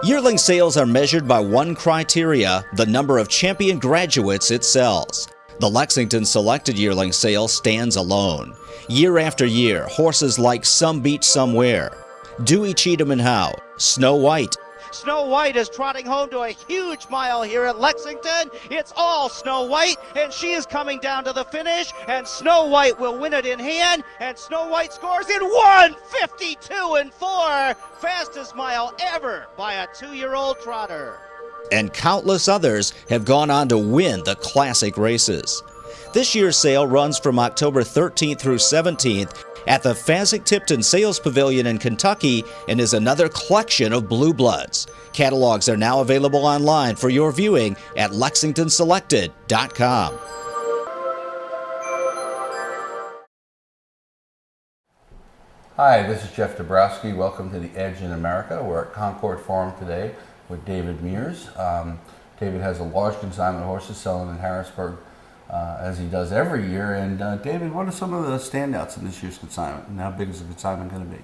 Yearling sales are measured by one criteria: the number of champion graduates it sells. The Lexington Selected Yearling sale stands alone. Year after year, horses like Some Beach Somewhere, Dewey, Cheatham and Howe, Snow White. Snow White is trotting home to a huge mile here at Lexington. It's all Snow White, and she is coming down to the finish, and Snow White will win it in hand, and Snow White scores in 1:52 and 4. Fastest mile ever by a 2-year-old trotter. And countless others have gone on to win the classic races. This year's sale runs from October 13th through 17th at the Fasig-Tipton Sales Pavilion in Kentucky and is another collection of blue bloods. Catalogs are now available online for your viewing at lexingtonselected.com. Hi, this is Jeff Dabrowski. Welcome to The Edge in America. We're at Concord Farm today with David Mears. David has a large consignment of horses selling in Harrisburg, as he does every year. And David, what are some of the standouts in this year's consignment, and how big is the consignment going to be?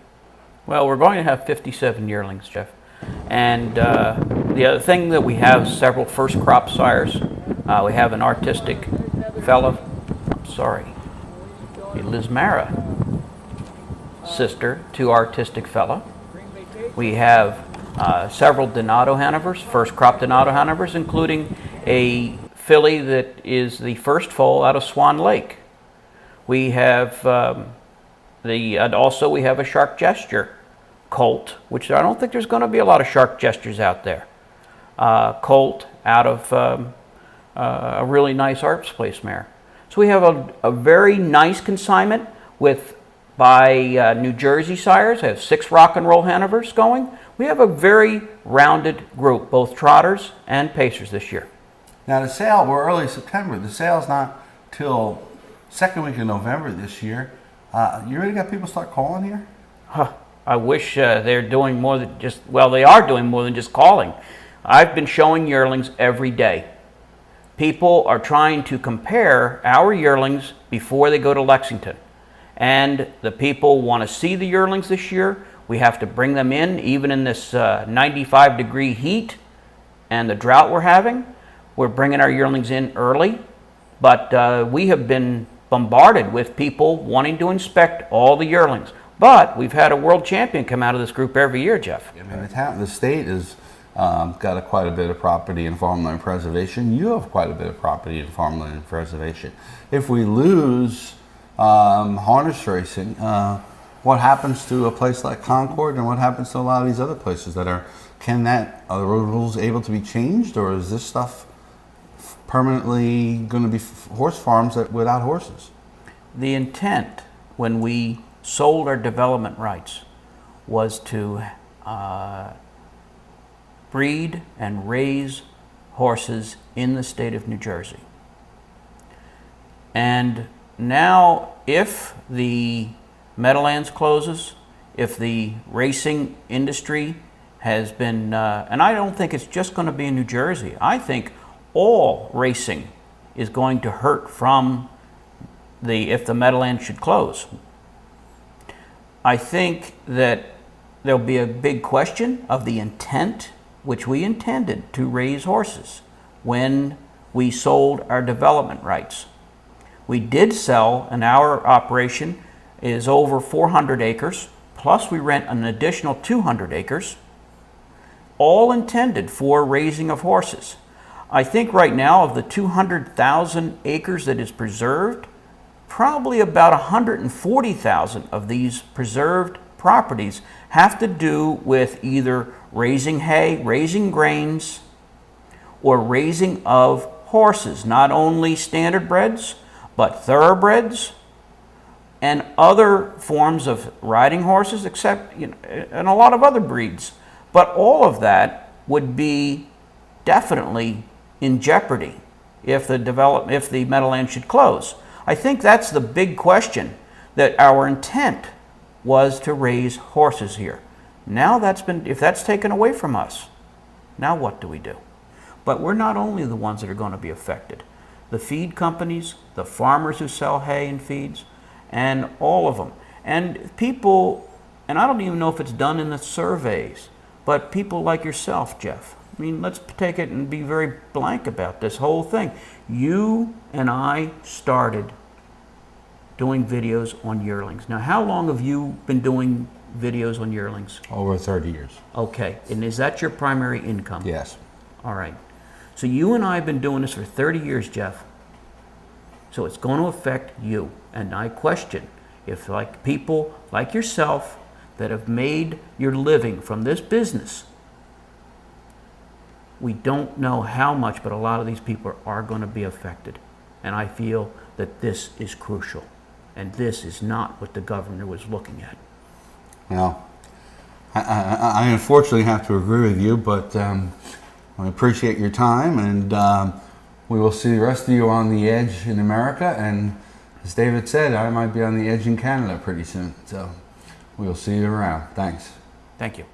Well, we're going to have 57 yearlings, Jeff. And the other thing that we have several first crop sires. We have an artistic fellow, Liz Mara, sister to artistic fellow. We have several Donato Hanovers, first crop Donato Hanovers, including a filly that is the first foal out of Swan Lake. We have also we have a Shark Gesture colt, which I don't think there's going to be a lot of Shark Gestures out there. Colt out of a really nice Arts Place mare. So we have a very nice consignment by New Jersey sires. I have 6 Rock and Roll Hanovers going. We have a very rounded group, both trotters and pacers this year. Now the sale, we're early September. The sale's not till second week of November this year. You already got people start calling here? I wish they're doing more than just, they are doing more than just calling. I've been showing yearlings every day. People are trying to compare our yearlings before they go to Lexington. And the people want to see the yearlings this year. We have to bring them in, even in this 95-degree heat and the drought we're having. We're bringing our yearlings in early, but we have been bombarded with people wanting to inspect all the yearlings. But we've had a world champion come out of this group every year, Jeff. I mean, the state has got quite a bit of property in farmland preservation. You have quite a bit of property in farmland preservation. If we lose harness racing, what happens to a place like Concord, and what happens to a lot of these other places that are the rules able to be changed, or is this stuff permanently going to be horse farms without horses? The intent when we sold our development rights was to breed and raise horses in the state of New Jersey. And now, if the Meadowlands closes, if the racing industry has been, and I don't think it's just going to be in New Jersey, I think all racing is going to hurt from if the Meadowlands should close. I think that there'll be a big question of the intent, which we intended to raise horses when we sold our development rights. We did sell, and our operation is over 400 acres, plus we rent an additional 200 acres, all intended for raising of horses. I think right now of the 200,000 acres that is preserved, probably about 140,000 of these preserved properties have to do with either raising hay, raising grains, or raising of horses, not only standard breds, but thoroughbreds and other forms of riding horses, and a lot of other breeds. But all of that would be definitely in jeopardy if the Meadowlands should close. I think that's the big question, that our intent was to raise horses here. Now if that's taken away from us, now what do we do? But we're not only the ones that are going to be affected. The feed companies, the farmers who sell hay and feeds, and all of them. And people, and I don't even know if it's done in the surveys, but people like yourself, Jeff. I mean, let's take it and be very blank about this whole thing. You and I started doing videos on yearlings. Now, how long have you been doing videos on yearlings? Over 30 years. Okay, and is that your primary income? Yes. All right. So you and I have been doing this for 30 years, Jeff. So it's going to affect you. And I question if, like people like yourself that have made your living from this business, we don't know how much, but a lot of these people are going to be affected. And I feel that this is crucial. And this is not what the governor was looking at. Well, I unfortunately have to agree with you, but I appreciate your time, and we will see the rest of you on the edge in America, and as David said, I might be on the edge in Canada pretty soon, so we'll see you around. Thanks. Thank you.